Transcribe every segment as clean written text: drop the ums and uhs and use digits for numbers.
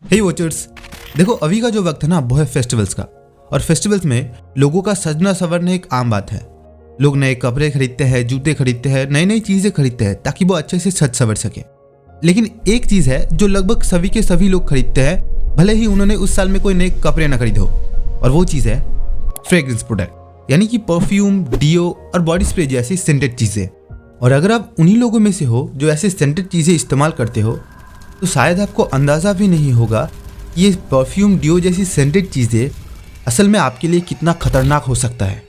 हे watchers, देखो अभी का जो वक्त है ना वो है फेस्टिवल्स का। और फेस्टिवल्स में लोगों का सजना संवरना एक आम बात है। लोग नए कपड़े खरीदते हैं, जूते खरीदते हैं, नई नई चीजें खरीदते हैं ताकि वो अच्छे से सज संवर सके। लेकिन एक चीज है जो लगभग सभी के सभी लोग खरीदते हैं, भले ही उन्होंने उस साल में कोई नए कपड़े ना खरीदे हो, और वो चीज है फ्रेग्रेंस प्रोडक्ट, यानी कि परफ्यूम, डियो और बॉडी स्प्रे जैसी सेंटेड चीजें। और अगर आप उन्हीं लोगों में से हो जो ऐसे सेंटेड चीजें इस्तेमाल करते हो, तो शायद आपको अंदाजा भी नहीं होगा कि ये परफ्यूम, डियो जैसी सेंटेड चीजें असल में आपके लिए कितना खतरनाक हो सकता है।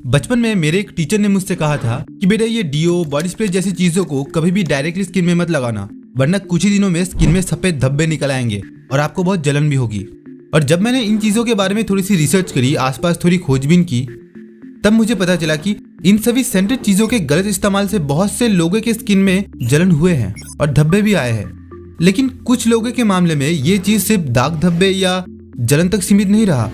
बचपन में मेरे एक टीचर ने मुझसे कहा था कि बेटा ये डियो, बॉडी स्प्रे जैसी चीजों को कभी भी डायरेक्टली स्किन में मत लगाना, वरना कुछ ही दिनों में स्किन में सफेद धब्बे निकल आएंगे और आपको बहुत जलन भी होगी। और जब मैंने इन चीजों के बारे में थोड़ी सी रिसर्च करी, आसपास थोड़ी खोजबीन की, तब मुझे पता चला कि इन सभी सेंटेड चीजों के गलत इस्तेमाल से बहुत से लोगों के स्किन में जलन हुए हैं और धब्बे भी आए हैं। लेकिन कुछ लोगों के मामले में ये चीज सिर्फ दाग धब्बे या जलन तक सीमित नहीं रहा,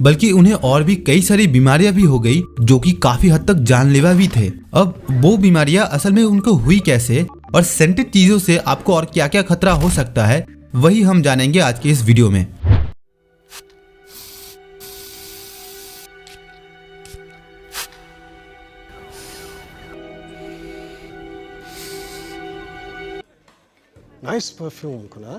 बल्कि उन्हें और भी कई सारी बीमारियां भी हो गई जो कि काफी हद तक जानलेवा भी थे। अब वो बीमारियां असल में उनको हुई कैसे और सेंटेड चीजों से आपको और क्या क्या खतरा हो सकता है, वही हम जानेंगे आज के इस वीडियो में। Nice perfume, Kunal.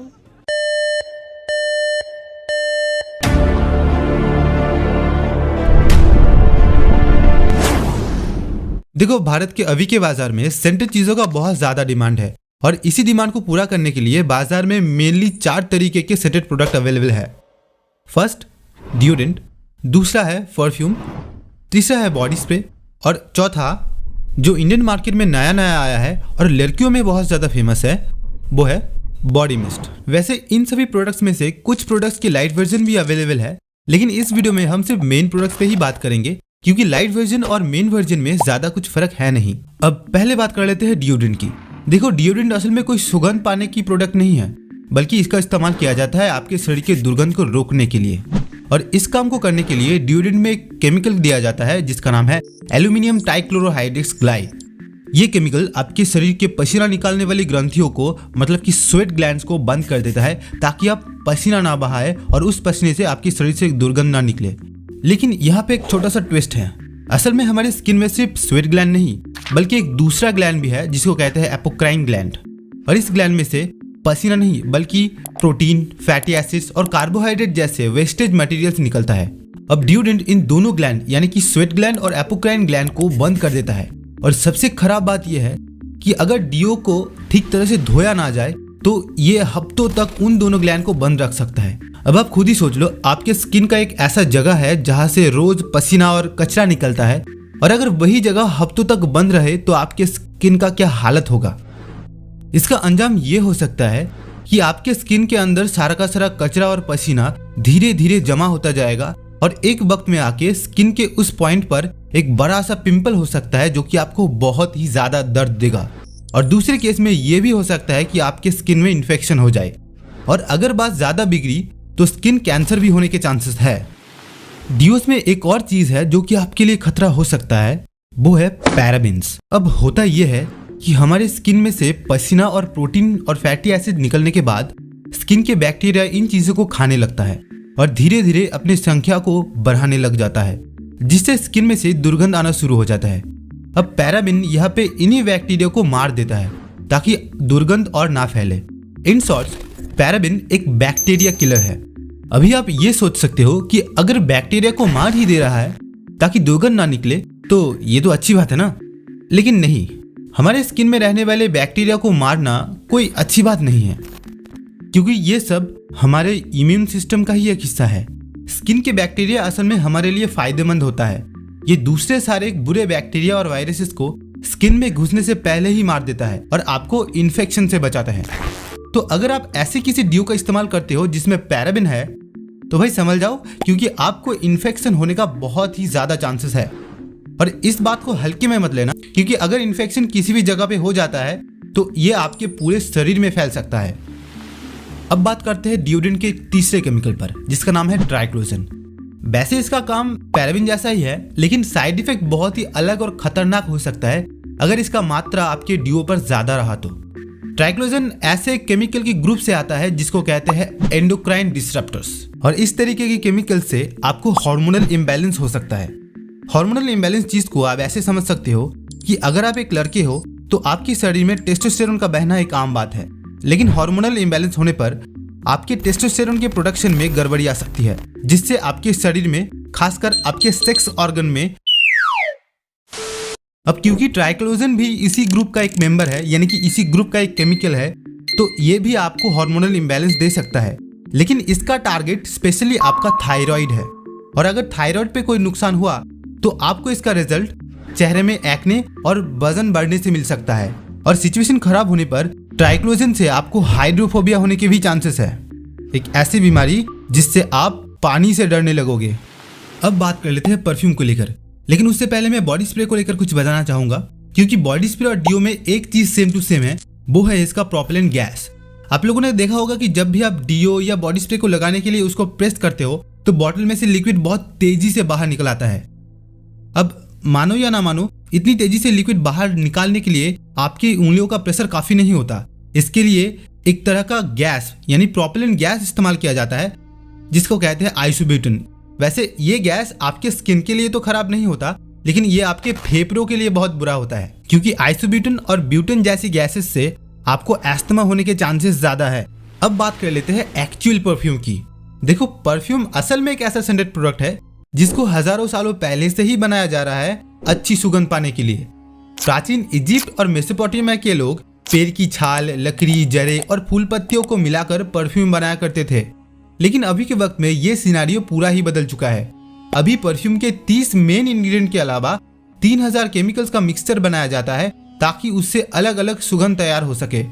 देखो, भारत के अभी के बाजार में सेंटेड चीजों का बहुत ज्यादा डिमांड है और इसी डिमांड को पूरा करने के लिए बाजार में मेनली 4 तरीके के सेंटेड प्रोडक्ट अवेलेबल है। फर्स्ट डिओड्रेंट, दूसरा है परफ्यूम, तीसरा है बॉडी स्प्रे और चौथा जो इंडियन मार्केट में नया नया आया है और लड़कियों में बहुत ज्यादा फेमस है, वो है बॉडी मिस्ट। वैसे इन सभी प्रोडक्ट्स में से कुछ प्रोडक्ट्स की लाइट वर्जन भी अवेलेबल है, लेकिन इस वीडियो में हम सिर्फ मेन प्रोडक्ट्स पे ही बात करेंगे क्योंकि लाइट वर्जन और मेन वर्जन में ज्यादा कुछ फर्क है नहीं। अब पहले बात कर लेते हैं डिओड्रेंट की। देखो, डिओड्रेंट असल में कोई सुगंध पाने की प्रोडक्ट नहीं है, बल्कि इसका इस्तेमाल किया जाता है आपके शरीर के दुर्गंध को रोकने के लिए। और इस काम को करने के लिए डिओड्रेंट में एक केमिकल दिया जाता है जिसका नाम है एल्यूमिनियम ट्राइक्लोरोहाइड्रेट्स ग्लाई। ये केमिकल आपके शरीर के पसीना निकालने वाली ग्रंथियों को, मतलब कि स्वेट ग्लैंड्स को बंद कर देता है ताकि आप पसीना ना बहाए और उस पसीने से आपके शरीर से दुर्गंध ना निकले। लेकिन यहाँ पे एक छोटा सा ट्विस्ट है। असल में हमारे स्किन में सिर्फ स्वेट ग्लैंड नहीं, बल्कि एक दूसरा ग्लैंड भी है जिसको कहते हैं एपोक्राइन ग्लैंड। और इस ग्लैंड में से पसीना नहीं बल्कि प्रोटीन, फैटी एसिड्स और कार्बोहाइड्रेट जैसे वेस्टेज मटेरियल्स निकलता है। अब डिओड्रेंट इन दोनों ग्लैंड यानी कि स्वेट ग्लैंड और एपोक्राइन ग्लैंड को बंद कर देता है। और सबसे खराब बात यह है कि अगर डिओ को ठीक तरह से धोया ना जाए तो ये हफ्तों तक उन दोनों ग्लैंड को बंद रख सकता है। अब आप खुद ही सोच लो, आपके स्किन का एक ऐसा जगह है जहां से रोज पसीना और कचरा निकलता है, और अगर वही जगह हफ्तों तक बंद रहे तो आपके स्किन का क्या हालत होगा। इसका अंजाम ये हो सकता है कि आपके स्किन के अंदर सारा का सारा कचरा और पसीना धीरे धीरे जमा होता जाएगा और एक वक्त में आके स्किन के उस पॉइंट पर एक बड़ा सा पिंपल हो सकता है जो कि आपको बहुत ही ज्यादा दर्द देगा। और दूसरे केस में ये भी हो सकता है कि आपके स्किन में इन्फेक्शन हो जाए, और अगर बात ज्यादा बिगड़ी तो स्किन कैंसर भी होने के चांसेस है। डियोस में एक और चीज है जो कि आपके लिए खतरा हो सकता है, वो है पैराबेन्स। अब होता यह है कि हमारे स्किन में से पसीना और प्रोटीन और फैटी एसिड निकलने के बाद स्किन के बैक्टीरिया इन चीजों को खाने लगता है और धीरे धीरे अपनी संख्या को बढ़ाने लग जाता है, जिससे स्किन में से दुर्गंध आना शुरू हो जाता है। अब पैराबिन यहाँ पे इन्हीं बैक्टीरिया को मार देता है ताकि दुर्गंध और ना फैले। इन शॉर्ट्स, पैराबिन एक बैक्टीरिया किलर है। अभी आप ये सोच सकते हो कि अगर बैक्टीरिया को मार ही दे रहा है ताकि दुर्गंध ना निकले तो ये तो अच्छी बात है ना। लेकिन नहीं, हमारे स्किन में रहने वाले बैक्टीरिया को मारना कोई अच्छी बात नहीं है, क्योंकि ये सब हमारे इम्यून सिस्टम का ही एक हिस्सा है। स्किन के बैक्टीरिया असल में हमारे लिए फायदेमंद होता है। ये दूसरे सारे बुरे बैक्टीरिया और वायरसेस को स्किन में घुसने से पहले ही मार देता है और आपको इन्फेक्शन से बचाता है। तो अगर आप ऐसे किसी डियो का इस्तेमाल करते हो जिसमें पैराबिन है तो भाई समझ जाओ, क्योंकि आपको इन्फेक्शन होने का बहुत ही ज्यादा चांसेस है। और इस बात को हल्के में मत लेना, क्योंकि अगर इन्फेक्शन किसी भी जगह पे हो जाता है तो ये आपके पूरे शरीर में फैल सकता है। अब बात करते हैं डिओड्रेंट के तीसरे केमिकल पर, जिसका नाम है ट्राइक्लोजन। वैसे इसका काम पैराबिन जैसा ही है, लेकिन साइड इफेक्ट बहुत ही अलग और खतरनाक हो सकता है अगर इसका मात्रा आपके डिओ पर ज्यादा रहा तो। ट्राइक्लोजन ऐसे केमिकल के ग्रुप से आता है जिसको कहते हैं एंडोक्राइन डिसरप्टर्स, और इस तरीके के केमिकल से आपको हार्मोनल इम्बैलेंस हो सकता है। हार्मोनल इम्बैलेंस चीज को आप ऐसे समझ सकते हो कि अगर आप एक लड़के हो तो आपके शरीर में टेस्टोस्टेरोन का बहना एक आम बात है, लेकिन हार्मोनल इम्बैलेंस होने पर आपके टेस्टोस्टेरोन के प्रोडक्शन में गड़बड़ी आ सकती है, जिससे आपके शरीर में, खासकर आपके सेक्स ऑर्गन में, अब क्योंकि ट्राइक्लोजन भी इसी ग्रुप का एक मेंबर है, यानी कि इसी ग्रुप का एक केमिकल है, तो ये भी आपको हार्मोनल इम्बैलेंस दे सकता है। लेकिन इसका टारगेट स्पेशली आपका थायराइड है, और अगर थायराइड पे कोई नुकसान हुआ तो आपको इसका रिजल्ट चेहरे में एक्ने और वजन बढ़ने से मिल सकता है, और सिचुएशन खराब होने पर ट्राइक्लोजन से आपको हाइड्रोफोबिया होने के भी चांसेस है, एक ऐसी बीमारी जिससे आप पानी से डरने लगोगे। अब बात कर लेते हैं परफ्यूम को लेकर, लेकिन उससे पहले मैं बॉडी स्प्रे को लेकर कुछ बताना चाहूंगा, क्योंकि बॉडी स्प्रे और डियो में एक चीज सेम टू सेम है, वो है इसका प्रोपेलेंट गैस। आप लोगों ने देखा होगा कि जब भी आप डियो या बॉडी स्प्रे को लगाने के लिए उसको प्रेस करते हो तो बॉटल में से लिक्विड बहुत तेजी से बाहर निकल आता है। अब मानो या ना मानो, इतनी तेजी से लिक्विड बाहर निकालने के लिए आपकी उंगलियों का प्रेशर काफी नहीं होता। इसके लिए एक तरह का गैस यानी प्रोपेलेंट गैस इस्तेमाल किया जाता है, जिसको कहते हैं आइसोब्यूटेन। वैसे ये गैस आपके स्किन के लिए तो खराब नहीं होता, लेकिन ये आपके फेफड़ों के लिए बहुत बुरा होता है, क्योंकि आइसोब्यूटेन और ब्यूटेन जैसी गैसेस से आपको एस्थमा होने के चांसेस ज्यादा है। अब बात कर लेते हैं एक्चुअल परफ्यूम की। देखो, परफ्यूम असल में एक ऐसा सेंटेड प्रोडक्ट है जिसको हजारों सालों पहले से ही बनाया जा रहा है अच्छी सुगंध पाने के लिए। प्राचीन इजिप्ट और मेसोपोटामिया के लोग पेड़ की छाल, लकड़ी, जड़ें और फूल पत्तियों को मिलाकर परफ्यूम बनाया करते थे, लेकिन अभी के वक्त में ये सिनारियो पूरा ही बदल चुका है। अभी परफ्यूम के 30 मेन इंग्रेडिएंट के अलावा 3000 केमिकल्स का मिक्सचर बनाया जाता है ताकि उससे अलग अलग सुगंध तैयार हो सके,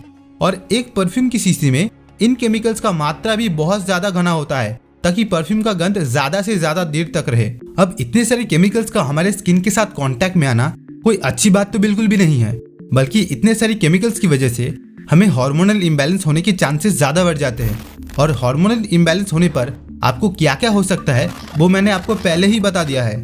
और एक परफ्यूम की शीशी में इन केमिकल्स का मात्रा भी बहुत ज्यादा घना होता है ताकि परफ्यूम का गंध ज्यादा से ज्यादा देर तक रहे। अब इतने सारे केमिकल्स का हमारे स्किन के साथ कांटेक्ट में आना कोई अच्छी बात तो बिल्कुल भी नहीं है, बल्कि इतने सारे केमिकल्स की वजह से हमें हार्मोनल इम्बैलेंस होने के चांसेस ज्यादा बढ़ जाते हैं। और हार्मोनल इम्बैलेंस होने पर आपको क्या क्या हो सकता है वो मैंने आपको पहले ही बता दिया है।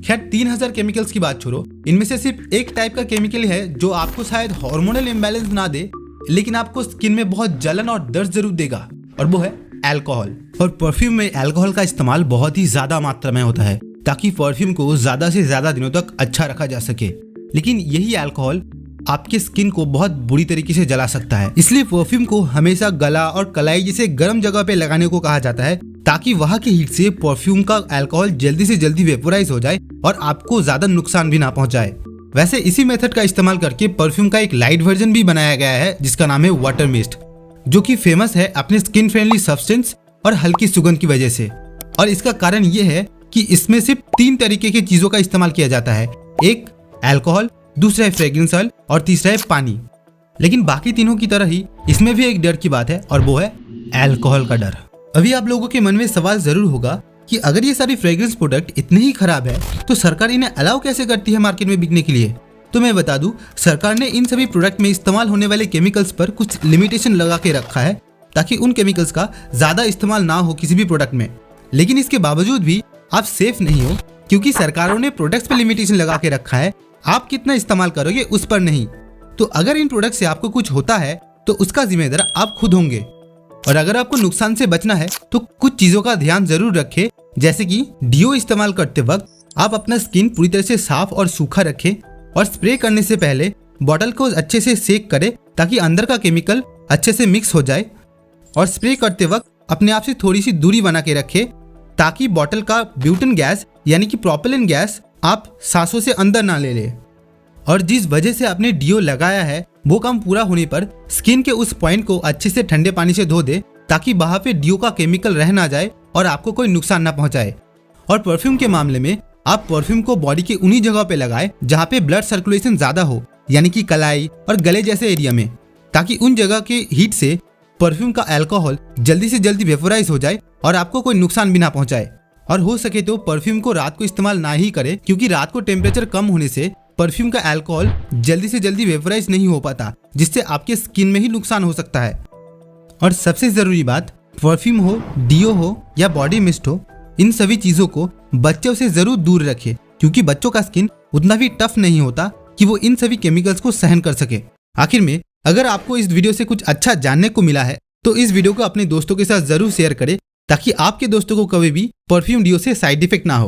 खैर, 3000 केमिकल्स की बात छोड़ो, इनमें से सिर्फ एक टाइप का केमिकल है जो आपको शायद हार्मोनल इम्बैलेंस ना दे, लेकिन आपको स्किन में बहुत जलन और दर्द जरूर देगा, और वो है अल्कोहल। और परफ्यूम में अल्कोहल का इस्तेमाल बहुत ही ज्यादा मात्रा में होता है ताकि परफ्यूम को ज्यादा से ज्यादा दिनों तक अच्छा रखा जा सके, लेकिन यही अल्कोहल आपके स्किन को बहुत बुरी तरीके से जला सकता है। इसलिए परफ्यूम को हमेशा गला और कलाई जैसे गर्म जगह पे लगाने को कहा जाता है ताकि वहां के हीट से परफ्यूम का अल्कोहल जल्दी से जल्दी वेपोराइज हो जाए और आपको ज्यादा नुकसान भी ना पहुंचाए। वैसे इसी मेथड का इस्तेमाल करके परफ्यूम का एक लाइट वर्जन भी बनाया गया है जिसका नाम है वाटर मिस्ट, जो कि फेमस है अपने स्किन फ्रेंडली सब्सटेंस और हल्की सुगंध की वजह से। और इसका कारण ये है कि इसमें सिर्फ 3 तरीके की चीजों का इस्तेमाल किया जाता है, एक अल्कोहल, दूसरा है फ्रेग्रेंस ऑयल और तीसरा है पानी। लेकिन बाकी तीनों की तरह ही इसमें भी एक डर की बात है, और वो है अल्कोहल का डर। अभी आप लोगों के मन में सवाल जरूर होगा कि अगर ये सारी फ्रेग्रेंस प्रोडक्ट इतने ही खराब है तो सरकार इन्हें अलाउ कैसे करती है मार्केट में बिकने के लिए। तो मैं बता दूं, सरकार ने इन सभी प्रोडक्ट में इस्तेमाल होने वाले केमिकल्स पर कुछ लिमिटेशन लगा के रखा है ताकि उन केमिकल्स का ज्यादा इस्तेमाल ना हो किसी भी प्रोडक्ट में। लेकिन इसके बावजूद भी आप सेफ नहीं हो, क्योंकि सरकारों ने प्रोडक्ट्स पे लिमिटेशन लगा के रखा है, आप कितना इस्तेमाल करोगे उस पर नहीं। तो अगर इन प्रोडक्ट से आपको कुछ होता है तो उसका जिम्मेदार आप खुद होंगे। और अगर आपको नुकसान से बचना है तो कुछ चीजों का ध्यान जरूर रखें, जैसे कि डियो इस्तेमाल करते वक्त आप अपना स्किन पूरी तरह से साफ और सूखा रखें, और स्प्रे करने से पहले बॉटल को अच्छे से सेक करें ताकि अंदर का केमिकल अच्छे से मिक्स हो जाए, और स्प्रे करते वक्त अपने आप से थोड़ी सी दूरी बना के रखें ताकि बॉटल का ब्यूटेन गैस यानी कि प्रोपेलेंट गैस आप सांसों से अंदर ना ले ले। और जिस वजह से आपने डियो लगाया है वो काम पूरा होने पर स्किन के उस पॉइंट को अच्छे से ठंडे पानी से धो दे ताकि वहां पे डियो का केमिकल रह ना जाए और आपको कोई नुकसान ना पहुंचाए। और परफ्यूम के मामले में आप परफ्यूम को बॉडी के उन्हीं जगह पे लगाएं जहाँ पे ब्लड सर्कुलेशन ज्यादा हो, यानी कि कलाई और गले जैसे एरिया में, ताकि उन जगह के हीट से परफ्यूम का अल्कोहल जल्दी से जल्दी वेपोराइज हो जाए और आपको कोई नुकसान भी ना पहुंचाए। और हो सके तो परफ्यूम को रात को इस्तेमाल ना ही करें, क्योंकि रात को टेम्परेचर कम होने से परफ्यूम का अल्कोहल जल्दी से जल्दी वेपोराइज नहीं हो पाता, जिससे आपके स्किन में ही नुकसान हो सकता है। और सबसे जरूरी बात, परफ्यूम हो, डियो हो या बॉडी मिस्ट हो, इन सभी चीजों को बच्चों से जरूर दूर रखें, क्योंकि बच्चों का स्किन उतना भी टफ नहीं होता कि वो इन सभी केमिकल्स को सहन कर सके। आखिर में अगर आपको इस वीडियो से कुछ अच्छा जानने को मिला है तो इस वीडियो को अपने दोस्तों के साथ जरूर शेयर करें ताकि आपके दोस्तों को कभी भी परफ्यूम डियो से साइड इफेक्ट ना हो।